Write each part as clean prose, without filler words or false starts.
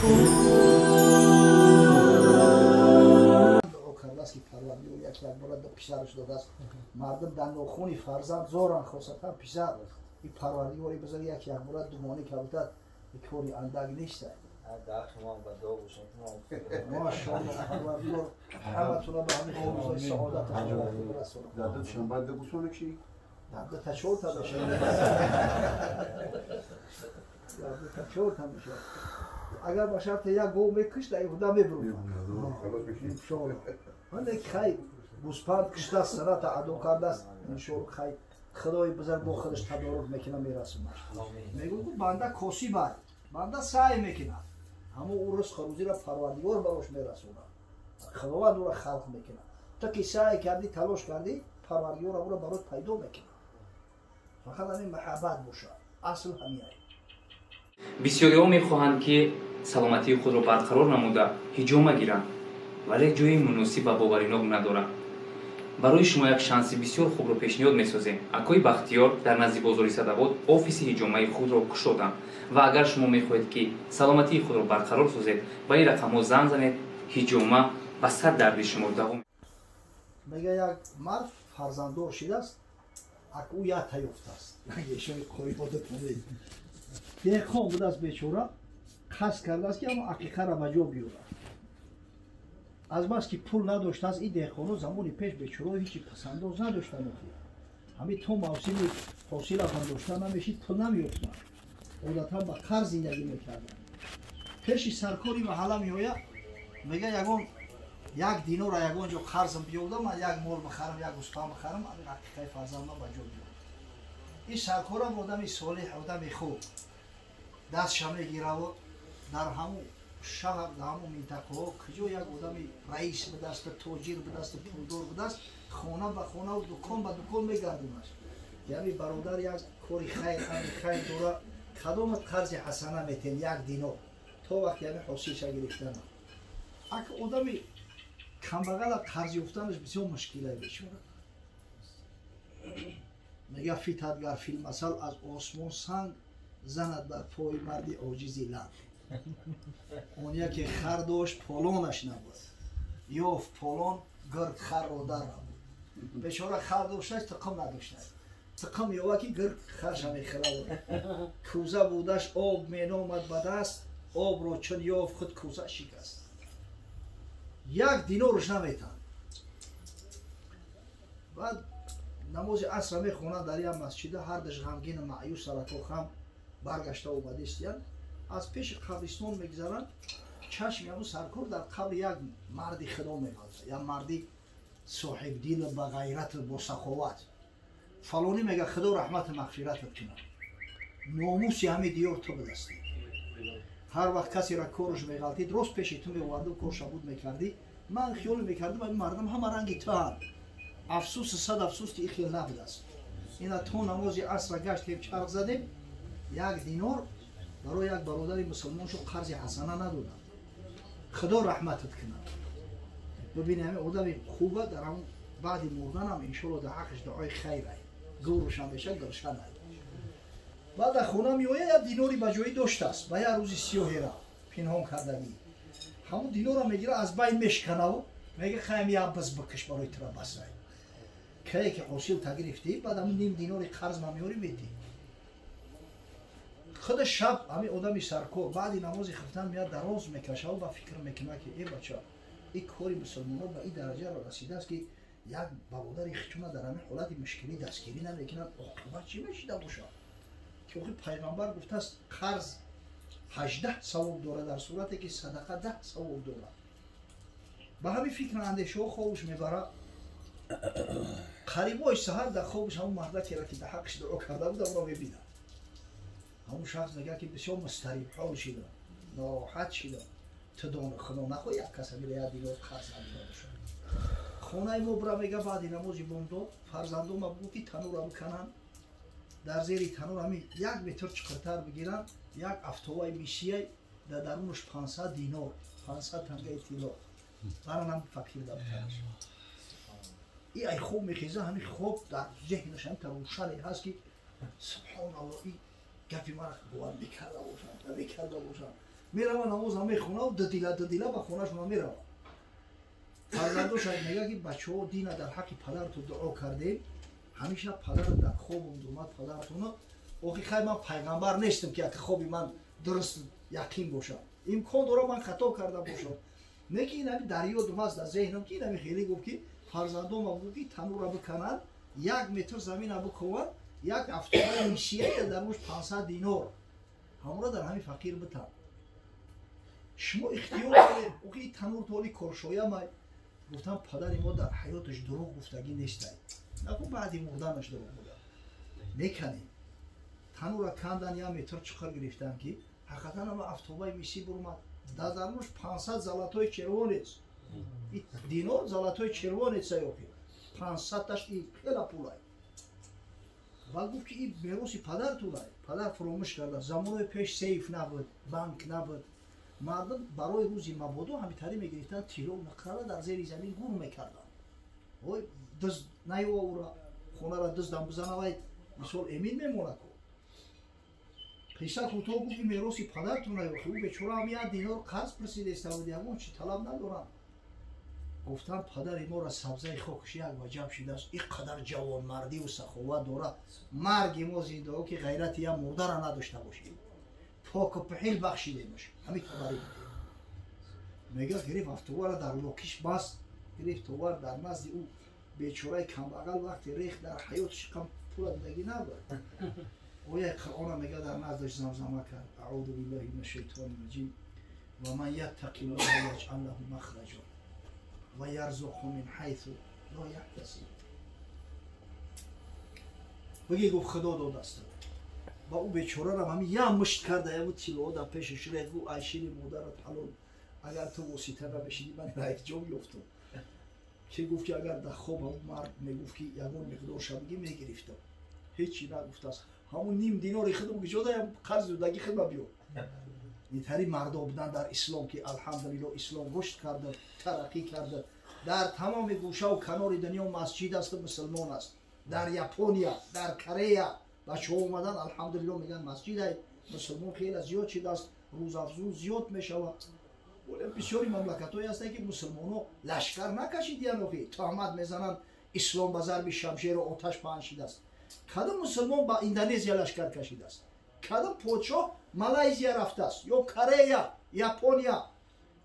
که پروندی و یک بار پیشرش داده است مردم در نخونی فرزند زورن خواستن پیشر این پروندی ولی بذار یک بار دومانی که بودد یک کوری اندک نیست در شما با دو باشین ماشاءالله پروندی رو همه تونه به همین روزای سعادت رسول در شنبه ده بسونه کی در تشور تا بشه در تشور تا بشه اگر با شرط یک گو میکش در یهودا میبرون من یک خیلی بوسپند کشته است سنت عدو کرده است اینشور خیلی خدای بزرگ با خودش تدارک میکنه میرسونه میگو بنده کسی باید بنده سعی میکنه همه او روز خروزی را پروردگار براش میرسونه خداوند او را خلق میکنه تا که سعی کردی تلاش کردی پروردگار او را برات پیدا میکنه فقط همین محبت باشه اصل همین بسیاری‌ها می‌خواهند که سلامتی خود را برقرار نموده حجامه گیرند ولی جای مناسب و باورناک ندارند. برای شما یک شانس بسیار خوب را پیشنهاد می‌سازیم. اکای بختیار در نزد بازار صداباد آفیس حجامه خود را گشودند و اگر شما می‌خواهید که سلامتی خود را برقرار سازید با این رقم‌ها زنگ زنید حجامه به 100 درد شما دوام میگه یک مرد فرزنددار شده است اکو یا تیفته است یشون کوی بوده کنید دهقان بوده است بیچاره قصد کرده است که اما عقیقه را به جا بیاره از بس که پول نداشته است این دهقانو زمانی پیش بیچاره هیچی پسنداز نداشته نمی‌کرد همین تو موسمی حاصل هم داشته نمیشید پول نمی‌افتاد عادتا با قرض زندگی می‌کردن پیش سرکاری محله میآید میگه یگان یک دینار را یگان جو قرضم بیاوردم من یک مال بخرم یک گوسفند بخرم این عقیقه فرزندم به جا بیارم این سرکار هم آدم صالح آدم خوب دستش میگیره و در همون شهر در همون منطقه ها کجا یک آدم رئیس به دست تاجر به دست پولدار به دست خانه به خانه و دکان به دکان میگردونش یعنی برادر یک کاری خیر دوره کدامت قرض حسنه میتین یک دینار تا وقت یعنی حاصلش گرفتن اگه آدمی کمبغل قرض یافتنش بسیار مشکلی میشه میگه فی تدگر فی المثل از آسمان سنگ زند بر پای مردی عاجزی لب اونیا که خر داشت پالانش نبود یافت پالان گرگ خر را در نبود بیچاره خر داشتش تقم نداشتش تقم یاوه که گرگ خرش میخره کوزه بودش آب مینامد به دست آب را چون یافت خود کوزه شکست یک دینارش نمیتن بعد نماز عصر میخونن در یک مسجد هر دش غمگین معیوس سرکو خم برگشته اومده استیان از پیش قبرستان میگذرن چشم یمو سرکار در قبر یک مردی خدا میگذره یا مردی صاحب دین با غیرت با سخاوت فلانی میگه خدا رحمت مغفرت کنه ناموسی همه دیار تو بدستی هر وقت کسی را کارش میغلطی درست پیش تو میوردم کارش بود میکردی من خیال میکردم این مردم همه رنگی تو هم افسوس صد افسوس که این خیال نبود است اینا تو نماز عصر گشت که چرخ زدیم یک دینار برای یک برادر مسلمان شو قرض حسنه ندادن خدا رحمتت کنه ببین همه آدم خوبه در هم بعد مردن هم انشالله در حقش دعای خیره گورش هم بشه گرشن بعد در خونه میآید یک دیناری به جایی داشته است و یک روزی سیاهی را پنهان کردگی همون دینار را میگیره از بین میشکنه و میگه خیلی یک بس بکش برای تو را بسه که حاصل تگرفتی بعد همون نیم دیناری قرض میاری میدی خود شب همین آدمی سرکو بعد نماز خفتن میاد دراز میکشه و با فکر میکنه که ای بچه این کاری مسلمان ها به این درجه را رسیده است که یک برادر خچونه در همین حالت مشکلی دستگیری نمیکنن عاقبت چی میشیده باشه که پیغمبر گفته است قرض 18 ثواب داره در صورتی که صدقه 10 ثواب داره به همین فکر اندیشه و خوابش میبره قریباش سحر در خوابش همون مردکی را که در حقش دعا کرده بود او را میبینه همون شخص میگه که بسیار مضطرب حال شده ناراحت شده تو دان خدا نخواه یک کس میره یک دیگر قرض ندیده باشه خانه ما برا میگه بعد نماز بامداد فرزندم بگو که تنور را بکنن در زیر تنور همین 1 متر چقدر بگیرن یک افتوای میشیه در درونش 500 دینار 500 تنگه طلا برای هم فقیر دارترش ای خوب میخیزه همین خوب در ذهنش هم روشنی هست که سبحان الله این گفی مرا باور میکرده باشم میرم نماز هم میخونه و ددیلا به خونهشون هم میرم. فرزندو شاید میگه که بچه ها دین در حق پدر تو دعا کردیم، همیشه پدر در خواب اومد پدرتون اوکی خیلی من پیغمبر نیستم که خوابی من درست یقین باشم، امکان داره من خطا کرده باشم. نه که این دریا دوماز در ذهنم که این خیلی گفت که فرزندو ما بود که تنور را بکنن 1 متر زمین را بکوان، یک افتادای میشیه در روش 500 دینار همون در همین فقیر بتن. شما اختیار دارید اوکی تنور تولی کرشویا ما گفتم پدر ما در حیاتش دروغ گفتگی نیست، نگو بعدی مردنش دروغ بوده میکنیم. تنور را کندن 1 متر چقدر گرفتن که حقیقتا هم افتابای میشی برمد در روش 500 زلاتای چروانیست دینار زلاتای چروانیست سیاقی 500 تاش این خیلی پولای. ولی گفت که این میراثی پدر تولای، پدر فراموش کرده. زمان پیش سیف نبود، بانک نبود، مردم برای روزی مبادو همینطوری میگرفتن تیرو نقره در زیر زمین گور میکردن. اوی دز نیو او را خونه را دزدم بزنه وای مثال امین میمونه کو. پیسا کوتاه گفت که میراثی پدر تولای، او بیچاره هم 1 دینار قرض پرسیده استودی همون چی طلب ندارم. گفتم پدر ما را سبزه خوکش یک وجب شده است، اینقدر جوان مردی و سخاوت داره، مرگ ما زنده ها که غیرت یا مرده را نداشته باشیم، پاک و پهیل بخشیدیمش. همین خبری میگه گریف افتوار در لوکیش بست، گریف توار در نزد او بیچاره کمبغل وقتی ریخ در حیاتش کم پول دیگه نبود. او یک قرآن میگه در نزدش زمزمه کرد اعوذ بالله من الشیطان الرجیم و من یتق الله یجعل له مخرجا و یرزقه من حیث لا یحتسب. بگی گفت خدا داده است با او بیچاره را همین یه مشت کرده یا تیلو در پیشش ریخت گفت عیشین مادرت حلال اگر تو واسطه نبشیدی من را یک جا بیفتم. که گفت که اگر در خواب همون مرد میگفت که یگون مقدار شبگی میگرفتم هیچی نگفت است، همون نیم دینار خودم بجاده یا قرض دادگی خدمه بیو. اینطوری مردا بودن در اسلام که الحمدلله اسلام رشد کرده، ترقی کرده. در تمام گوشه و کنار دنیا مسجد است و مسلمان است. در یابانیا، در کره بچه ها اومدن الحمدلله میگن مسجد مسلمان خیلی زیاد شده است، روز افزون زیاد میشود. بسیاری مملکت هایی هستند که مسلمان ها لشکر نکشیدن و تهمت میزنن اسلام به ضرب شمشیر و آتش پاشیده است. کدام مسلمان با اندونزیا لشکر کشیده است؟ کدام پادشاه مالایزیا رفته است یا کره یابانیا؟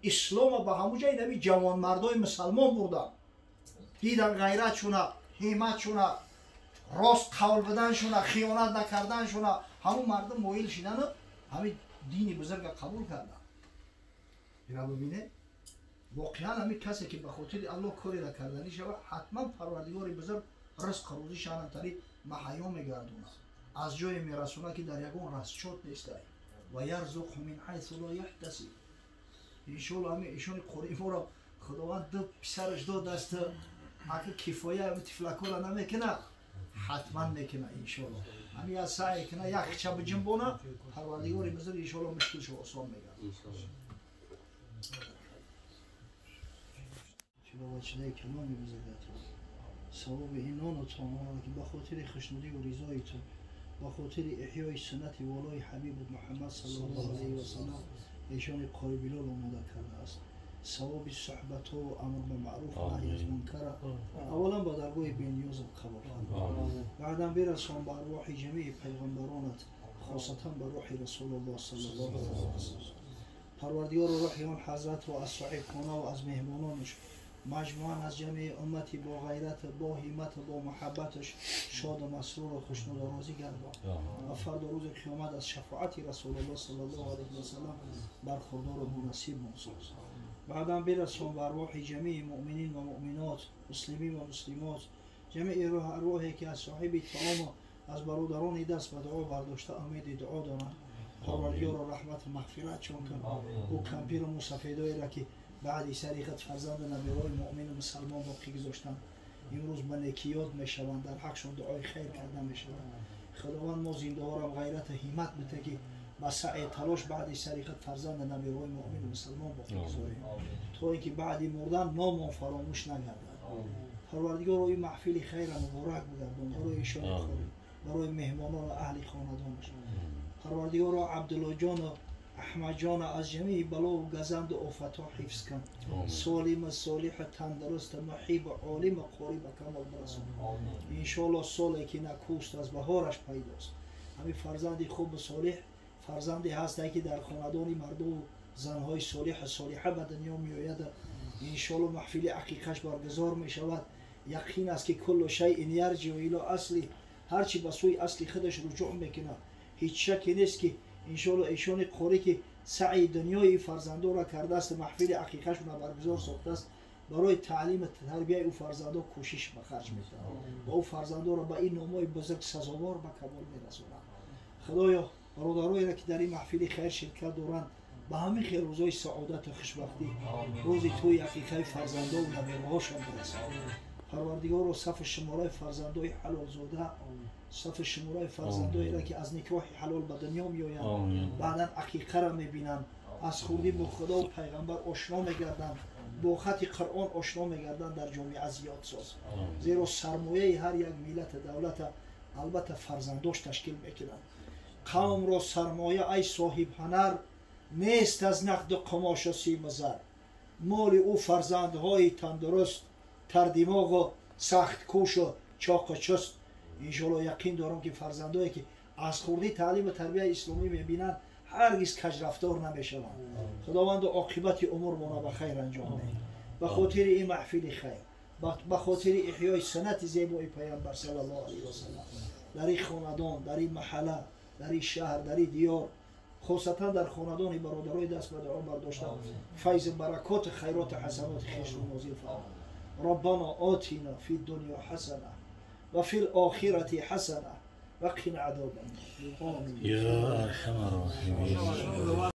اسلام با همون جای نبی جوان مردای مسلمان بردن، دیدن غیرتشونه، همتشونه، راست قول بدنشونه، خیانت نکردنشونه، همون مردم مویل شدن و همین دینی بزرگ قبول کردن. اینا ببینه واقعا همین کسی که به خاطر الله کاری را کردنی شود حتما پروردگار بزرگ رزق روزی شانتری محیا میگردونه، از جای میرسونه که در یگون رستشات نیست و یرزق من حیث لا یحتسب. انشالله همین ایشون قرآن ما را خداوند دو پسرش داد است، اگه کفایه همین تفلکا را نمیکنه حتما میکنه انشالله. همین از سعی کنه یک چه جنبونه پروردگار بزرگ انشالله مشکلش آسان میگه. چرا وچه کلامی بزرگت ثواب این نان و طعام که به خاطر خشنودی و رضای تو، به خاطر احیای سنت والای حبیب محمد صلی الله علیه و سلم ایشان قاری بلال آماده کرده است. ثواب صحبت و امر به معروف و نهی از منکر اولا با درگاه بی‌نیاز قبول کن، بعدا برسان به ارواح جمیع پیغمبرانت، خاصتا به روح رسول الله صلی الله علیه و سلم. پروردگار و روح آن حضرت و از صاحبخانه و از مهمانانش مجموعاً از جمعی امتی با غیرت، با همت، با محبتش شاد و مسرور و خوشنود و راضی گردان و فردا روز قیامت از شفاعت رسول الله صلی الله علیه و سلم برخوردار و نصیب بساز. بعداً برسان به ارواح جمعی مؤمنین و مؤمنات، مسلمین و مسلمات، جمعی ارواحی که از صاحب طعام از برادران دست به دعا برداشته امید دعا دارند. پروردگار و رحمت و مغفرت چون کن او کمپیر و مسافیدایی را که بعد سریقت فرزند نبی‌های مؤمن و مسلمان باقی گذاشتن امروز به نیکیات میشوند، در حقشون دعای خیر کرده میشوند. خداوند ما زنده ها را غیرت و همت بده که با سعی تلاش بعد سریقت فرزند نبی‌های مؤمن و مسلمان باقی گذاریم تا اینکه بعد مردن نام فراموش نگردد. پروردگار این محفل خیر مبارک بگردان برای ایشان خوری، برای مهمانان و اهل خاندانش. پروردگار عبدالله جان و احمد جان از جمیع بلا و گزند و آفت ها حفظ کن. سالم صالح تندرست محیب عالم قریب کمال برسون. انشالله سالی که نکوست از بهارش پیداست. همین فرزندی خوب و صالح فرزندی هست که در خاندان مرد و زنهای صالح صالحه به دنیا می آید. انشالله محفل عقیقش برگزار می شود. یقین است که کل شیء یرجع الی اصلی، هرچی به سوی اصلی خودش رجوع میکنه. هیچ شکی نیست که انشالله ایشان قاری که سعی دنیای فرزندان را کرده است، محفل عقیقش را برگزار ساخته است، برای تعلیم تربیه او فرزندان کوشش به خرج میکنه و او فرزندان را به این نامای بزرگ سزاوار به کمال میرسونه. خدایا برادرایی را که در این محفل خیر شرکت دارند به همین خیر روزای سعادت و خوشبختی روزی توی عقیقه فرزندان و نوه‌هاشان برسان. پروردگار و صف شماره فرزندای حلال زاده، صف شماره فرزندایی را که از نکاح حلال به دنیا می آیند، بعدا عقیقه را می بینند، از خوردی با خدا و پیغمبر آشنا می گردند، با خط قرآن آشنا می گردند، در جامعه زیاد ساز. زیرا سرمایه هر یک ملت دولت البته فرزنداش تشکیل می کنند. قوم را سرمایه ای صاحب هنر نیست از نقد و قماش و سیم زر. مال او فرزندهای تندرست، تر دماغ و سخت کوش و چاق و چست. انشالله یقین دارم که فرزندایی که از خوردی تعلیم و تربیه اسلامی میبینند هرگز کج رفتار نمیشوند. خداوند عاقبت امور ما به خیر انجام دهید. به خاطر این محفل خیر، به خاطر احیای سنت زیبای پیامبر صلی الله علیه و سلم در این خاندان، در این محله، در این شهر، در این دیار، خاصتا در خاندان برادرای دست به دعا برداشته فیض برکات خیرات حسنات خویش رو نازل فرما. ربنا آتنا فی الدنیا حسنه و فی الاخرة حسنه و قنا عذاب النار. آمین. یا ارحم الراحمین.